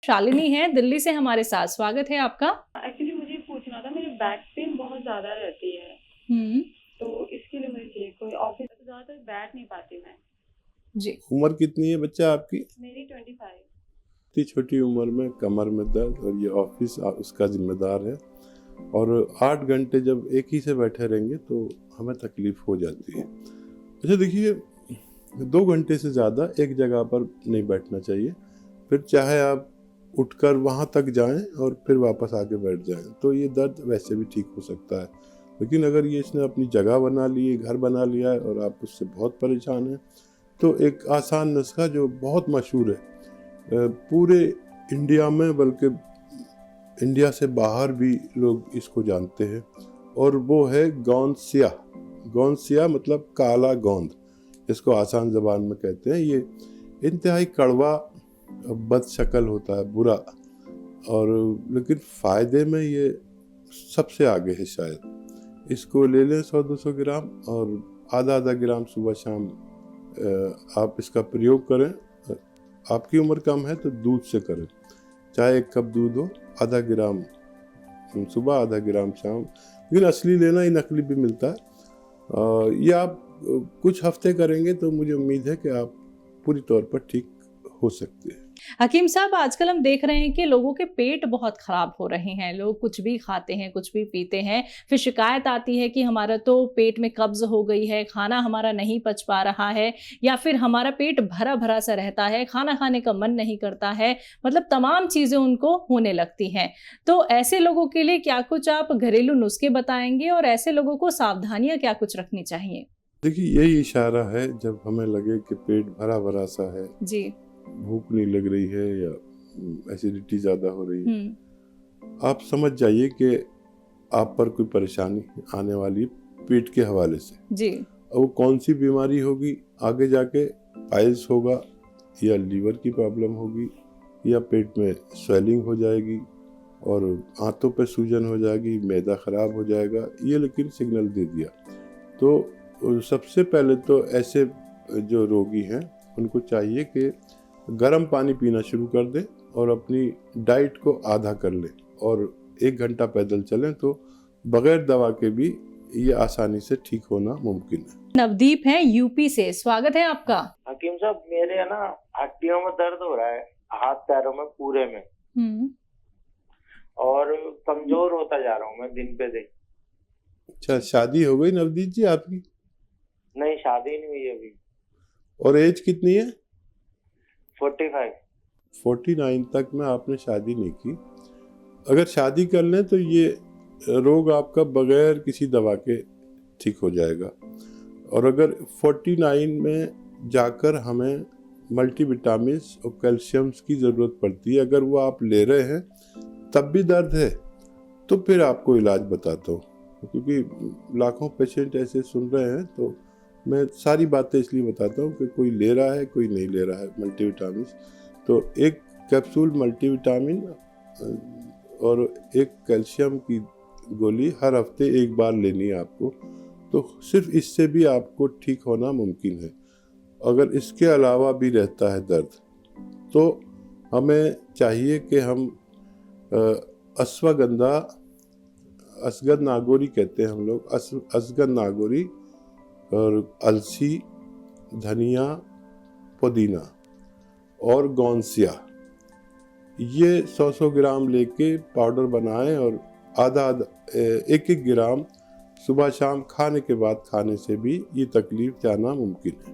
शालिनी है दिल्ली से हमारे साथ। स्वागत है आपका। एक्चुअली मुझे पूछना था, मेरी बैक पेन बहुत ज्यादा रहती है। तो इसके लिए मुझे चाहिए कोई ऑफिस, तो ज्यादातर बैठ नहीं पाती मैं। जी। उम्र कितनी है बच्चा आपकी? मेरी 25। इतनी छोटी उम्र में कमर में दर्द और ये ऑफिस उसका जिम्मेदार है। और 8 घंटे जब एक ही से बैठे रहेंगे तो हमें तकलीफ हो जाती है। अच्छा देखिए, 2 घंटे से ज़्यादा एक जगह पर नहीं बैठना चाहिए। फिर चाहे आप उठकर वहाँ तक जाएं और फिर वापस आके बैठ जाएं तो ये दर्द वैसे भी ठीक हो सकता है। लेकिन अगर ये इसने अपनी जगह बना ली है, घर बना लिया है और आप उससे बहुत परेशान हैं, तो एक आसान नुस्खा जो बहुत मशहूर है पूरे इंडिया में, बल्कि इंडिया से बाहर भी लोग इसको जानते हैं, और वो है गोंद-स्याह। गोंद-स्याह मतलब काला गोंद, इसको आसान ज़बान में कहते हैं। ये इंतहाई कड़वा बदशक्ल होता है, बुरा, और लेकिन फ़ायदे में ये सबसे आगे है शायद। इसको ले लें 100-200 ग्राम और आधा ग्राम सुबह शाम आप इसका प्रयोग करें। आपकी उम्र कम है तो दूध से करें, चाहे 1 कप दूध हो, आधा ग्राम सुबह, आधा ग्राम शाम। लेकिन असली लेना, ही नकली भी मिलता है। ये आप कुछ हफ्ते करेंगे तो मुझे उम्मीद है कि आप पूरी तौर पर ठीक हो सकते हैं। हकीम साहब, आजकल हम देख रहे हैं कि लोगों के पेट बहुत खराब हो रहे हैं। लोग कुछ भी खाते हैं, कुछ भी पीते हैं, फिर शिकायत आती है कि हमारा तो पेट में कब्ज हो गई है, खाना हमारा नहीं पच पा रहा है, या फिर हमारा पेट भरा भरा सा रहता है, खाना खाने का मन नहीं करता है। मतलब तमाम चीजें उनको होने लगती हैं। तो ऐसे लोगों के लिए क्या कुछ आप घरेलू नुस्खे बताएंगे, और ऐसे लोगों को सावधानियां क्या कुछ रखनी चाहिए? देखिए, यही इशारा है जब हमें लगे कि पेट भरा भरा सा है, जी, भूख नहीं लग रही है या एसिडिटी ज़्यादा हो रही है, आप समझ जाइए कि आप पर कोई परेशानी आने वाली पेट के हवाले से। जी। और वो कौन सी बीमारी होगी आगे जाके, पाइल्स होगा या लीवर की प्रॉब्लम होगी या पेट में स्वेलिंग हो जाएगी और आंतों पे सूजन हो जाएगी, मैदा ख़राब हो जाएगा, ये लेकिन सिग्नल दे दिया। तो सबसे पहले तो ऐसे जो रोगी हैं उनको चाहिए कि गर्म पानी पीना शुरू कर दें और अपनी डाइट को आधा कर लें और 1 घंटा पैदल चलें, तो बगैर दवा के भी ये आसानी से ठीक होना मुमकिन है। नवदीप है यूपी से। स्वागत है आपका। हकीम साहब, मेरे है ना हड्डियों में दर्द हो रहा है, हाथ पैरों में पूरे में, और कमजोर होता जा रहा हूँ मैं दिन पे दिन। अच्छा, शादी हो गई नवदीप जी आपकी? नहीं, शादी नहीं हुई अभी। और एज कितनी है? 45। 49 तक में आपने शादी नहीं की। अगर शादी कर लें तो ये रोग आपका बगैर किसी दवा के ठीक हो जाएगा। और अगर 49 में जाकर हमें मल्टीविटामिन्स और कैल्शियम्स की ज़रूरत पड़ती है, अगर वो आप ले रहे हैं तब भी दर्द है, तो फिर आपको इलाज बताता हूँ, क्योंकि लाखों पेशेंट ऐसे सुन रहे हैं, तो मैं सारी बातें इसलिए बताता हूँ कि कोई ले रहा है, कोई नहीं ले रहा है मल्टीविटामिन। तो 1 कैप्सूल मल्टीविटामिन और 1 कैल्शियम की गोली हर हफ्ते 1 बार लेनी है आपको, तो सिर्फ इससे भी आपको ठीक होना मुमकिन है। अगर इसके अलावा भी रहता है दर्द, तो हमें चाहिए कि हम अश्वगंधा, असगद नागौरी कहते हैं हम लोग, असगद नागौरी और अलसी, धनिया, पुदीना और गोंद-स्याह, ये 100-100 ग्राम लेके पाउडर बनाएं और आधा 1-1 ग्राम सुबह शाम खाने के बाद खाने से भी ये तकलीफ जाना मुमकिन है।